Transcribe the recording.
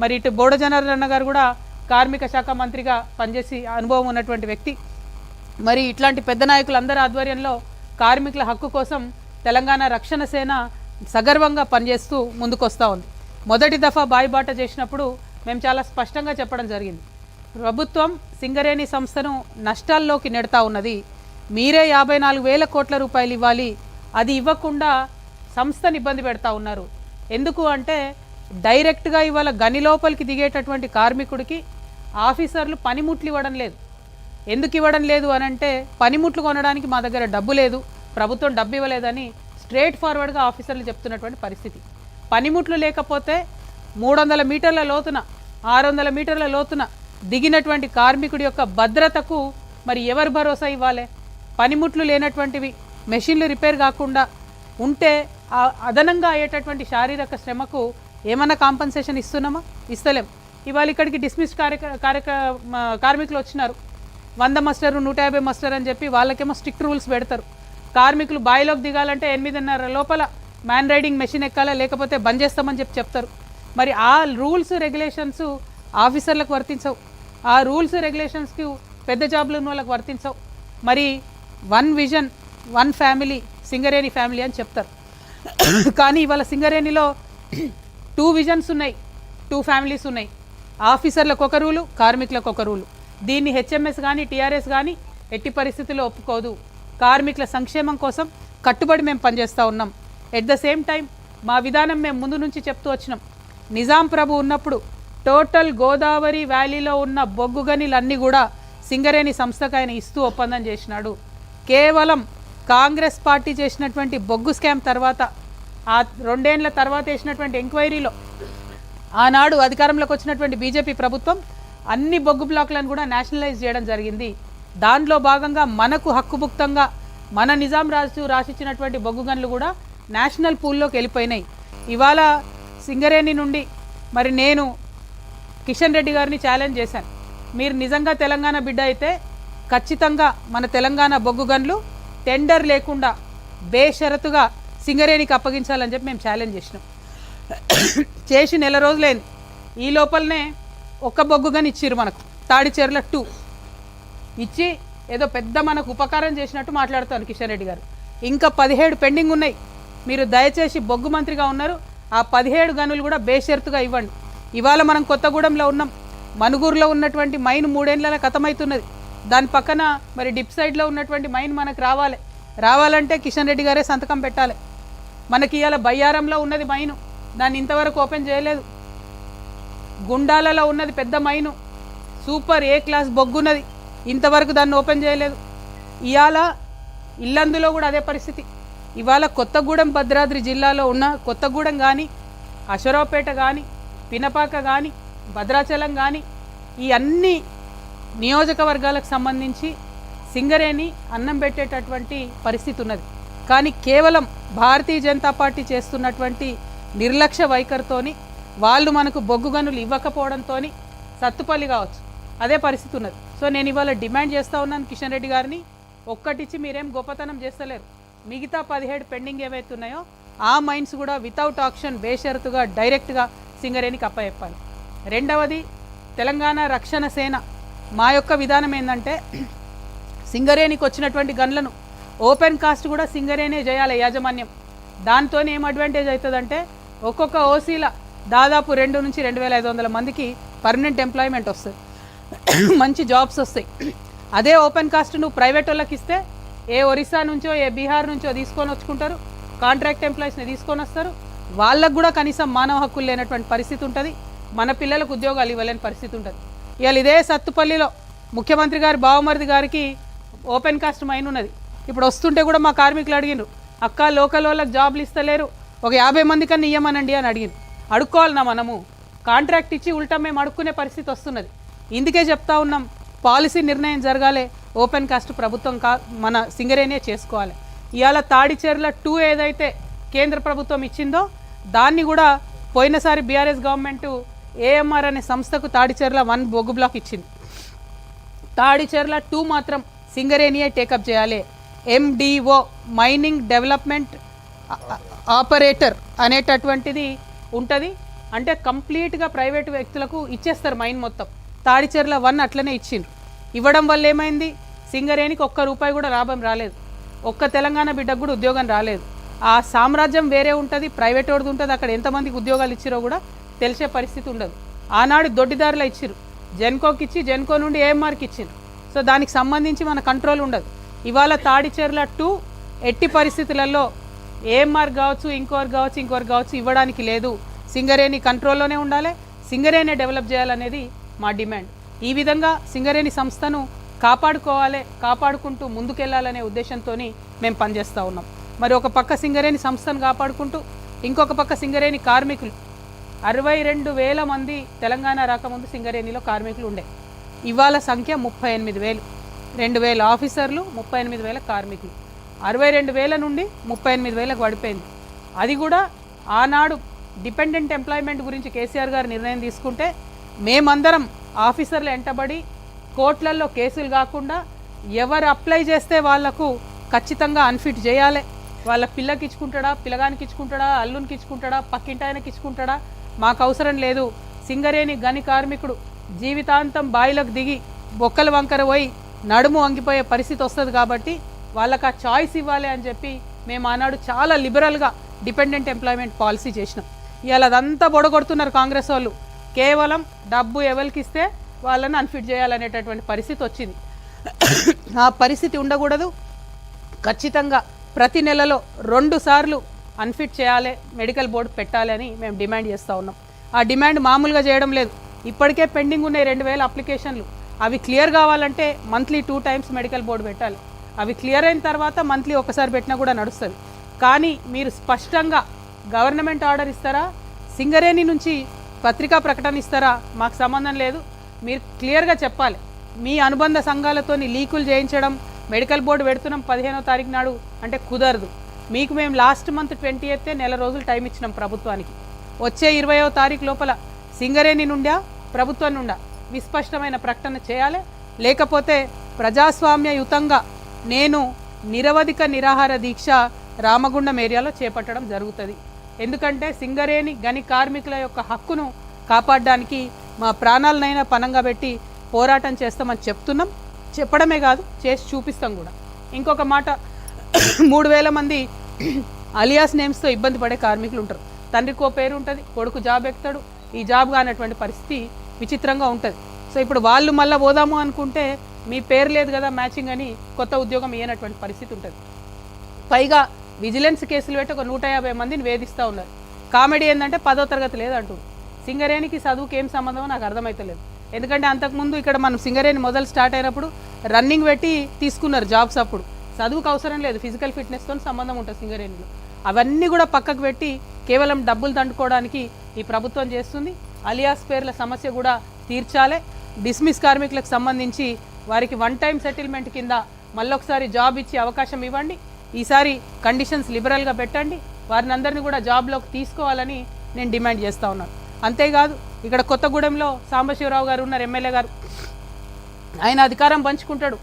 మరి ఇటు బోడ జనార్దన్ గారు కూడా కార్మిక శాఖ మంత్రిగా పనిచేసి అనుభవం ఉన్నటువంటి వ్యక్తి. మరి ఇట్లాంటి పెద్ద నాయకులందరి ఆధ్వర్యంలో కార్మికుల హక్కు కోసం తెలంగాణ రక్షణ సేన సగర్వంగా పనిచేస్తూ ముందుకొస్తూ ఉంది. మొదటి దఫా బాయిబాట చేసినప్పుడు మేము చాలా స్పష్టంగా చెప్పడం జరిగింది. ప్రభుత్వం సింగరేణి సంస్థను నష్టాల్లోకి నెడతా ఉన్నది, మీరే 54,000 కోట్ల రూపాయలు ఇవ్వాలి, అది ఇవ్వకుండా సంస్థను ఇబ్బంది పెడతా ఉన్నారు. ఎందుకు అంటే డైరెక్ట్గా ఇవాళ గని లోపలికి దిగేటటువంటి కార్మికుడికి ఆఫీసర్లు పనిముట్లు ఇవ్వడం లేదు. ఎందుకు ఇవ్వడం లేదు అని అంటే పనిముట్లు కొనడానికి మా దగ్గర డబ్బు లేదు, ప్రభుత్వం డబ్బు ఇవ్వలేదని స్ట్రేట్ ఫార్వర్డ్గా ఆఫీసర్లు చెప్తున్నటువంటి పరిస్థితి. పనిముట్లు లేకపోతే 300 మీటర్ల లోతున 600 మీటర్ల లోతున దిగినటువంటి కార్మికుడి యొక్క భద్రతకు మరి ఎవరు భరోసా ఇవ్వాలి? పనిముట్లు లేనటువంటివి మెషిన్లు రిపేర్ కాకుండా ఉంటే అదనంగా అయ్యేటటువంటి శారీరక శ్రమకు ఏమన్నా కాంపన్సేషన్ ఇస్తున్నామా? ఇస్తలేం. ఇవాళ ఇక్కడికి డిస్మిస్ కార్మికులు వచ్చినారు, 100 మస్టర్ 150 మస్టర్ అని చెప్పి వాళ్ళకేమో స్ట్రిక్ట్ రూల్స్ పెడతారు. కార్మికులు బాయిలోకి దిగాలంటే 8:30 లోపల మ్యాన్ రైడింగ్ మెషిన్ ఎక్కాలా, లేకపోతే బంద్ చేస్తామని చెప్తారు. మరి ఆ రూల్స్ రెగ్యులేషన్స్ ఆఫీసర్లకు వర్తించవు, ఆ రూల్స్ రెగ్యులేషన్స్కి పెద్ద జాబ్లు ఉన్న వాళ్ళకి వర్తించవు. మరి 1 విజన్ 1 ఫ్యామిలీ సింగరేణి ఫ్యామిలీ అని చెప్తారు. కానీ ఇవాళ సింగరేణిలో 2 విజన్స్ ఉన్నాయి, 2 ఫ్యామిలీస్ ఉన్నాయి. ఆఫీసర్లకు ఒక రూలు, కార్మికులకు ఒక రూలు. దీన్ని హెచ్ఎంఎస్ కానీ టీఆర్ఎస్ కానీ ఎట్టి పరిస్థితుల్లో ఒప్పుకోదు. కార్మికుల సంక్షేమం కోసం కట్టుబడి మేము పనిచేస్తూ ఉన్నాం. ఎట్ ద సేమ్ టైం మా విధానం మేము ముందు నుంచి చెప్తూ వచ్చినాం. నిజాం ప్రభు ఉన్నప్పుడు టోటల్ గోదావరి వ్యాలీలో ఉన్న బొగ్గు గనులన్నీ కూడా సింగరేణి సంస్థకు ఆయన ఇస్తూ ఒప్పందం చేసినాడు. కేవలం కాంగ్రెస్ పార్టీ చేసినటువంటి బొగ్గు స్కామ్ తర్వాత, ఆ 2 ఏళ్ల తర్వాత వేసినటువంటి ఎంక్వైరీలో ఆనాడు అధికారంలోకి వచ్చినటువంటి బీజేపీ ప్రభుత్వం అన్ని బొగ్గు బ్లాక్లను కూడా నేషనలైజ్ చేయడం జరిగింది. దానిలో భాగంగా మనకు హక్కుభుక్తంగా మన నిజాం రాజు రాసిచ్చినటువంటి బొగ్గు గనులు కూడా నేషనల్ పూల్లోకి వెళ్ళిపోయినాయి. ఇవాళ సింగరేణి నుండి మరి నేను కిషన్ రెడ్డి గారిని ఛాలెంజ్ చేశాను, మీరు నిజంగా తెలంగాణ బిడ్డ అయితే ఖచ్చితంగా మన తెలంగాణ బొగ్గు గనులు టెండర్ లేకుండా బేషరతుగా సింగరేణికి అప్పగించాలని చెప్పి మేము ఛాలెంజ్ చేసినాం. చేసి నెల రోజులైంది. ఈ లోపలనే ఒక్క బొగ్గు గని ఇచ్చిర్రు మనకు, తాడిచెర్ల 2 ఇచ్చి ఏదో పెద్ద మనకు ఉపకారం చేసినట్టు మాట్లాడుతాను కిషన్ రెడ్డి గారు. ఇంకా 17 పెండింగ్ ఉన్నాయి. మీరు దయచేసి బొగ్గు మంత్రిగా ఉన్నారు, ఆ 17 గనులు కూడా బేషరతుగా ఇవ్వండి. ఇవాళ మనం కొత్తగూడెంలో ఉన్నాం, మనుగూరులో ఉన్నటువంటి మైన్ 3 ఏళ్ల ఖతమవుతున్నది. దాని పక్కన మరి డిప్ సైడ్లో ఉన్నటువంటి మైన్ మనకు రావాలంటే కిషన్ రెడ్డి గారే సంతకం పెట్టాలి. మనకి ఇవాళ బయ్యారంలో ఉన్నది మైను, దాన్ని ఇంతవరకు ఓపెన్ చేయలేదు. గుండాలలో ఉన్నది పెద్ద మైను, సూపర్ ఏ క్లాస్ బొగ్గున్నది, ఇంతవరకు దాన్ని ఓపెన్ చేయలేదు. ఇవాళ ఇల్లందులో కూడా అదే పరిస్థితి. ఇవాళ కొత్తగూడెం భద్రాద్రి జిల్లాలో ఉన్న కొత్తగూడెం కానీ, అశరావుపేట కానీ, పినపాక కానీ, భద్రాచలం కానీ, ఈ అన్ని నియోజకవర్గాలకు సంబంధించి సింగరేణి అన్నం పెట్టేటటువంటి పరిస్థితి ఉన్నది. కానీ కేవలం భారతీయ జనతా పార్టీ చేస్తున్నటువంటి నిర్లక్ష్య వైఖరితోని, వాళ్ళు మనకు బొగ్గు గనులు ఇవ్వకపోవడంతో సత్తుపల్లి కావచ్చు అదే పరిస్థితి ఉన్నది. సో నేను ఇవాళ డిమాండ్ చేస్తూ ఉన్నాను కిషన్ రెడ్డి గారిని, ఒక్కటిచ్చి మీరేం గొప్పతనం చేస్తలేరు. మిగతా 17 పెండింగ్ ఏవైతే ఉన్నాయో ఆ మైన్స్ కూడా వితౌట్ ఆక్షన్ బేషరతుగా డైరెక్ట్గా సింగరేణికి అప్పచెప్పాలి. రెండవది, తెలంగాణ రక్షణ సేన మా యొక్క విధానం ఏంటంటే సింగరేణికి వచ్చినటువంటి గన్లను ఓపెన్ కాస్ట్ కూడా సింగరేణే చేయాలి యాజమాన్యం. దాంతో ఏం అడ్వాంటేజ్ అవుతుందంటే ఒక్కొక్క ఓసీల దాదాపు 2 నుంచి 2,500 మందికి పర్మనెంట్ ఎంప్లాయ్మెంట్ వస్తుంది, మంచి జాబ్స్ వస్తాయి. అదే ఓపెన్ కాస్ట్ నువ్వు ప్రైవేట్ వాళ్ళకి ఇస్తే ఏ ఒరిస్సా నుంచో ఏ బీహార్ నుంచో తీసుకొని వచ్చుకుంటారు, కాంట్రాక్ట్ ఎంప్లాయీస్ని తీసుకొని వస్తారు. వాళ్ళకు కూడా కనీసం మానవ హక్కులు లేనటువంటి పరిస్థితి ఉంటుంది, మన పిల్లలకు ఉద్యోగాలు ఇవ్వలేని పరిస్థితి ఉంటుంది. ఇవాళ ఇదే సత్తుపల్లిలో ముఖ్యమంత్రి గారి బావమరిది గారికి ఓపెన్ కాస్ట్ మైన్ ఉన్నది. ఇప్పుడు వస్తుంటే కూడా మా కార్మికులు అడిగినారు, అక్క లోకల్ వాళ్ళకి జాబ్లు ఇస్తలేరు, ఒక 50 మంది కన్నా ఇయ్యమనండి అని అడిగినారు. అడుక్కోవాలన్నా మనము కాంట్రాక్ట్ ఇచ్చి ఉల్టా మేము అడుక్కునే పరిస్థితి వస్తున్నది. ఇందుకే చెప్తా ఉన్నాం, పాలసీ నిర్ణయం జరగాలి, ఓపెన్ కాస్ట్ ప్రభుత్వం మన సింగరేణే చేసుకోవాలి. ఇవాళ తాడిచెర్ల 2 ఏదైతే కేంద్ర ప్రభుత్వం ఇచ్చిందో దాన్ని కూడా పోయినసారి బీఆర్ఎస్ గవర్నమెంట్ ఏఎంఆర్ అనే సంస్థకు తాడిచెర్ల 1 బొగ్గు బ్లాక్ ఇచ్చింది. తాడిచెర్ల 2 మాత్రం సింగరేణియే టేకప్ చేయాలి. ఎండిఓ మైనింగ్ డెవలప్మెంట్ ఆపరేటర్ అనేటటువంటిది ఉంటుంది. అంటే కంప్లీట్గా ప్రైవేటు వ్యక్తులకు ఇచ్చేస్తారు మైన్ మొత్తం. తాడిచెర్ల 1 అట్లనే ఇచ్చిండ్రు. ఇవ్వడం వల్ల ఏమైంది, సింగరేణికి ఒక్క రూపాయి కూడా లాభం రాలేదు, ఒక్క తెలంగాణ బిడ్డకు కూడా ఉద్యోగం రాలేదు. ఆ సామ్రాజ్యం వేరే ఉంటుంది, ప్రైవేట్ వాడిది ఉంటుంది, అక్కడ ఎంతమందికి ఉద్యోగాలు ఇచ్చిరో కూడా తెలిసే పరిస్థితి ఉండదు. ఆనాడు దొడ్డిదారులు ఇచ్చిరు, జెన్కోకి ఇచ్చి జెన్కో నుండి ఏఎంఆర్కి ఇచ్చిండ్రు. సో దానికి సంబంధించి మన కంట్రోల్ ఉండదు. ఇవాళ తాడిచెర్ల 2 ఎట్టి పరిస్థితులలో ఏఎంఆర్ కావచ్చు, ఇంకోరు కావచ్చు ఇవ్వడానికి లేదు. సింగరేణి కంట్రోల్లోనే ఉండాలి, సింగరేణి డెవలప్ చేయాలనేది మా డిమాండ్. ఈ విధంగా సింగరేణి సంస్థను కాపాడుకుంటూ ముందుకెళ్లాలనే ఉద్దేశంతో మేము పనిచేస్తూ ఉన్నాం. మరి ఒక పక్క సింగరేణి సంస్థను కాపాడుకుంటూ ఇంకొక పక్క సింగరేణి కార్మికులు 62,000 మంది తెలంగాణ రాకముందు సింగరేణిలో కార్మికులు ఉండే. ఇవాళ సంఖ్య 38,000. 2,000 ఆఫీసర్లు, 38,000 కార్మికులు. 62,000 నుండి 38,000కు పడిపోయింది. అది కూడా ఆనాడు డిపెండెంట్ ఎంప్లాయ్మెంట్ గురించి కేసీఆర్ గారు నిర్ణయం తీసుకుంటే మేమందరం ఆఫీసర్లు ఎంటబడి కోర్టులలో కేసులు కాకుండా ఎవరు అప్లై చేస్తే వాళ్లకు ఖచ్చితంగా అన్ఫిట్ చేయాలి. వాళ్ళ పిల్లకి ఇచ్చుకుంటాడా, పిల్లగానికి ఇచ్చుకుంటాడా, అల్లునికి ఇచ్చుకుంటాడా, పక్కింటి ఆయనకి ఇచ్చుకుంటాడా, మాకు అవసరం లేదు. సింగరేణి గని కార్మికుడు జీవితాంతం బాయిలకు దిగి బొక్కల వంకర పోయి నడుము వంగిపోయే పరిస్థితి వస్తుంది. కాబట్టి వాళ్ళకి ఆ చాయిస్ ఇవ్వాలి అని చెప్పి మేము ఆనాడు చాలా లిబరల్గా డిపెండెంట్ ఎంప్లాయ్మెంట్ పాలసీ చేసినాం. ఇవాళ అదంతా బొడగొడుతున్నారు కాంగ్రెస్ వాళ్ళు. కేవలం డబ్బు ఎవరికి ఇస్తే వాళ్ళని అన్ఫిట్ చేయాలనేటటువంటి పరిస్థితి వచ్చింది. ఆ పరిస్థితి ఉండకూడదు. ఖచ్చితంగా ప్రతి నెలలో 2 సార్లు అన్ఫిట్ చేయాలి, మెడికల్ బోర్డు పెట్టాలి అని మేము డిమాండ్ చేస్తూ ఉన్నాం. ఆ డిమాండ్ మామూలుగా చేయడం లేదు. ఇప్పటికే పెండింగ్ ఉన్నాయి 2,000 అప్లికేషన్లు. అవి క్లియర్ కావాలంటే మంత్లీ 2 టైమ్స్ మెడికల్ బోర్డు పెట్టాలి. అవి క్లియర్ అయిన తర్వాత మంత్లీ ఒకసారి పెట్టినా కూడా నడుస్తుంది. కానీ మీరు స్పష్టంగా గవర్నమెంట్ ఆర్డర్ ఇస్తారా, సింగరేణి నుంచి పత్రికా ప్రకటన ఇస్తారా, మాకు సంబంధం లేదు. మీరు క్లియర్గా చెప్పాలి. మీ అనుబంధ సంఘాలతోని లీకులు చేయించడం, మెడికల్ బోర్డు పెడుతున్నాం 15వ తారీఖు నాడు అంటే కుదరదు. మీకు మేము లాస్ట్ మంత్ 28th నెల రోజులు టైం ఇచ్చినాం ప్రభుత్వానికి. వచ్చే 20వ తారీఖు లోపల సింగరేణి నుండా ప్రభుత్వం నుండా విస్పష్టమైన ప్రకటన చేయాలి. లేకపోతే ప్రజాస్వామ్యయుతంగా నేను నిరవధిక నిరాహార దీక్ష రామగుండం ఏరియాలో చేపట్టడం జరుగుతుంది. ఎందుకంటే సింగరేణి గని కార్మికుల యొక్క హక్కును కాపాడడానికి మా ప్రాణాలనైనా పనంగా పెట్టి పోరాటం చేస్తామని చెప్తున్నాం. చెప్పడమే కాదు, చేసి చూపిస్తాం కూడా. ఇంకొక మాట, 3,000 మంది అలియాస్ నేమ్స్తో ఇబ్బంది పడే కార్మికులు ఉంటారు. తండ్రికి ఓ పేరు ఉంటుంది, కొడుకు జాబ్ ఎక్కుతాడు, ఈ జాబ్ కానటువంటి పరిస్థితి విచిత్రంగా ఉంటుంది. సో ఇప్పుడు వాళ్ళు మళ్ళీ పోదాము అనుకుంటే మీ పేరు లేదు కదా మ్యాచింగ్ అని కొత్త ఉద్యోగం ఇయ్యనటువంటి పరిస్థితి ఉంటుంది. పైగా విజిలెన్స్ కేసులు పెట్టి ఒక 150 మందిని వేధిస్తూ ఉన్నారు. కామెడీ ఏంటంటే 10వ తరగతి లేదంటారు. సింగరేణికి చదువుకి ఏం సంబంధమో నాకు అర్థమవుతలేదు. ఎందుకంటే అంతకుముందు ఇక్కడ మనం సింగరేణి మొదలు స్టార్ట్ అయినప్పుడు రన్నింగ్ పెట్టి తీసుకున్నారు జాబ్స్. అప్పుడు చదువుకు అవసరం లేదు, ఫిజికల్ ఫిట్నెస్తో సంబంధం ఉంటుంది సింగరేణిలో. అవన్నీ కూడా పక్కకు పెట్టి కేవలం డబ్బులు దండుకోవడానికి ఈ ప్రభుత్వం చేస్తుంది. అలియాస్ పేర్ల సమస్య కూడా తీర్చాలి. డిస్మిస్ కార్మికులకు సంబంధించి వారికి 1 టైం సెటిల్మెంట్ కింద మళ్ళొకసారి జాబ్ ఇచ్చి అవకాశం ఇవ్వండి. ఈసారి కండిషన్స్ లిబరల్గా పెట్టండి. వారిని అందరినీ కూడా జాబ్లోకి తీసుకోవాలని నేను డిమాండ్ చేస్తూ ఉన్నాను. అంతేకాదు, ఇక్కడ కొత్తగూడెంలో సాంబశివరావు గారు ఉన్నారు, ఎమ్మెల్యే గారు. ఆయన అధికారం పంచుకుంటాడు.